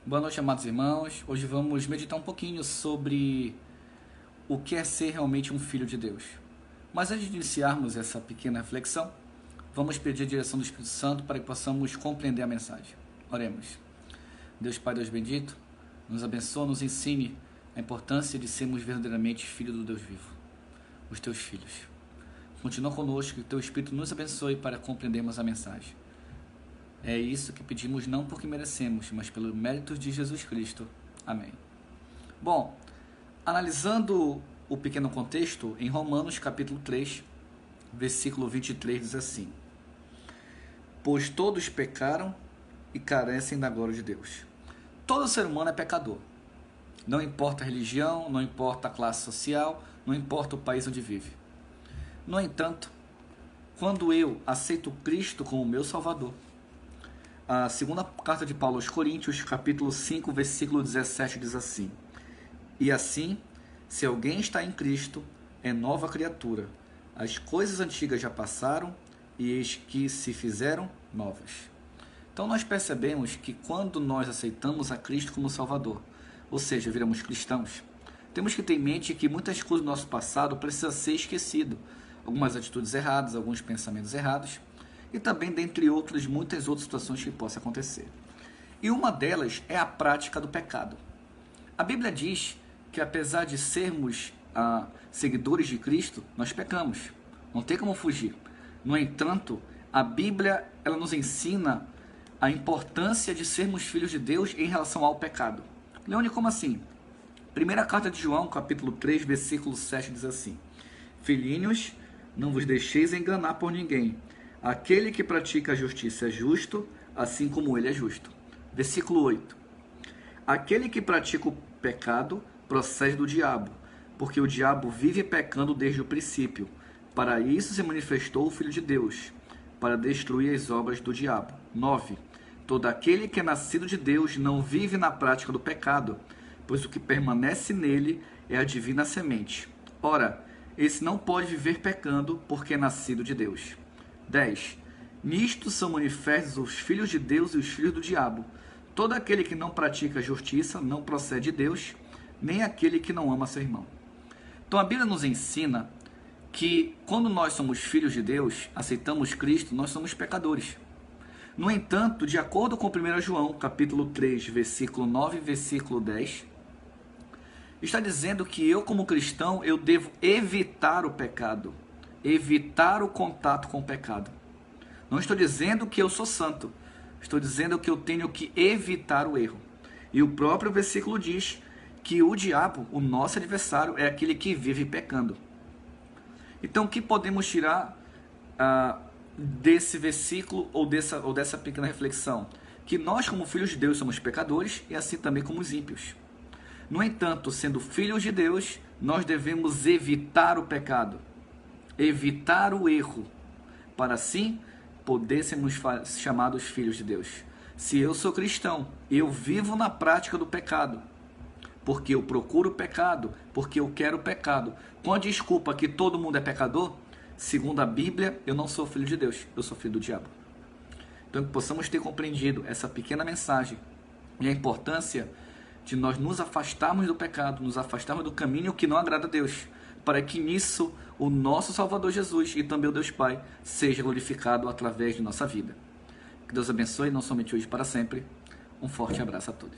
Boa noite, amados irmãos. Hoje vamos meditar um pouquinho sobre o que é ser realmente um filho de Deus. Mas antes de iniciarmos essa pequena reflexão, vamos pedir a direção do Espírito Santo para que possamos compreender a mensagem. Oremos. Deus Pai, Deus bendito, nos abençoe, nos ensine a importância de sermos verdadeiramente filhos do Deus vivo, os teus filhos. Continua conosco, que o teu Espírito nos abençoe para compreendermos a mensagem. É isso que pedimos, não porque merecemos, mas pelo mérito de Jesus Cristo. Amém. Bom, analisando o pequeno contexto, em Romanos capítulo 3, versículo 23, diz assim: pois todos pecaram e carecem da glória de Deus. Todo ser humano é pecador. Não importa a religião, não importa a classe social, não importa o país onde vive. No entanto, quando eu aceito Cristo como meu Salvador, a segunda carta de Paulo aos Coríntios, capítulo 5, versículo 17, diz assim: e assim, se alguém está em Cristo, é nova criatura. As coisas antigas já passaram, e eis que se fizeram novas. Então nós percebemos que quando nós aceitamos a Cristo como Salvador, ou seja, viramos cristãos, temos que ter em mente que muitas coisas do nosso passado precisam ser esquecidas. Algumas atitudes erradas, alguns pensamentos errados, e também, dentre outras, muitas outras situações que possam acontecer. E uma delas é a prática do pecado. A Bíblia diz que, apesar de sermos seguidores de Cristo, nós pecamos. Não tem como fugir. No entanto, a Bíblia ela nos ensina a importância de sermos filhos de Deus em relação ao pecado. Leone, como assim? Primeira carta de João, capítulo 3, versículo 7, diz assim: filhinhos, não vos deixeis enganar por ninguém. Aquele que pratica a justiça é justo, assim como ele é justo. Versículo 8. Aquele que pratica o pecado procede do diabo, porque o diabo vive pecando desde o princípio. Para isso se manifestou o Filho de Deus, para destruir as obras do diabo. 9. Todo aquele que é nascido de Deus não vive na prática do pecado, pois o que permanece nele é a divina semente. Ora, esse não pode viver pecando, porque é nascido de Deus. 10. Nisto são manifestos os filhos de Deus e os filhos do diabo. Todo aquele que não pratica justiça não procede de Deus, nem aquele que não ama seu irmão. Então a Bíblia nos ensina que quando nós somos filhos de Deus, aceitamos Cristo, nós somos pecadores. No entanto, de acordo com 1 João, capítulo 3, versículo 9 e versículo 10, está dizendo que eu, como cristão, eu devo evitar o pecado, evitar o contato com o pecado. Não estou dizendo que eu sou santo, estou dizendo que eu tenho que evitar o erro. E o próprio versículo diz que o diabo, o nosso adversário, é aquele que vive pecando. Então, o que podemos tirar desse versículo ou dessa pequena reflexão? Que nós, como filhos de Deus, somos pecadores e assim também como os ímpios. No entanto, sendo filhos de Deus, nós devemos evitar o pecado, evitar o erro, para assim poder sermos chamados filhos de Deus. Se eu sou cristão, eu vivo na prática do pecado, porque eu procuro o pecado, porque eu quero o pecado, com a desculpa que todo mundo é pecador, segundo a Bíblia, eu não sou filho de Deus, eu sou filho do diabo. Então, que possamos ter compreendido essa pequena mensagem e a importância de nós nos afastarmos do pecado, nos afastarmos do caminho que não agrada a Deus, para que nisso o nosso Salvador Jesus e também o Deus Pai seja glorificado através de nossa vida. Que Deus abençoe, não somente hoje, para sempre. Um forte abraço a todos.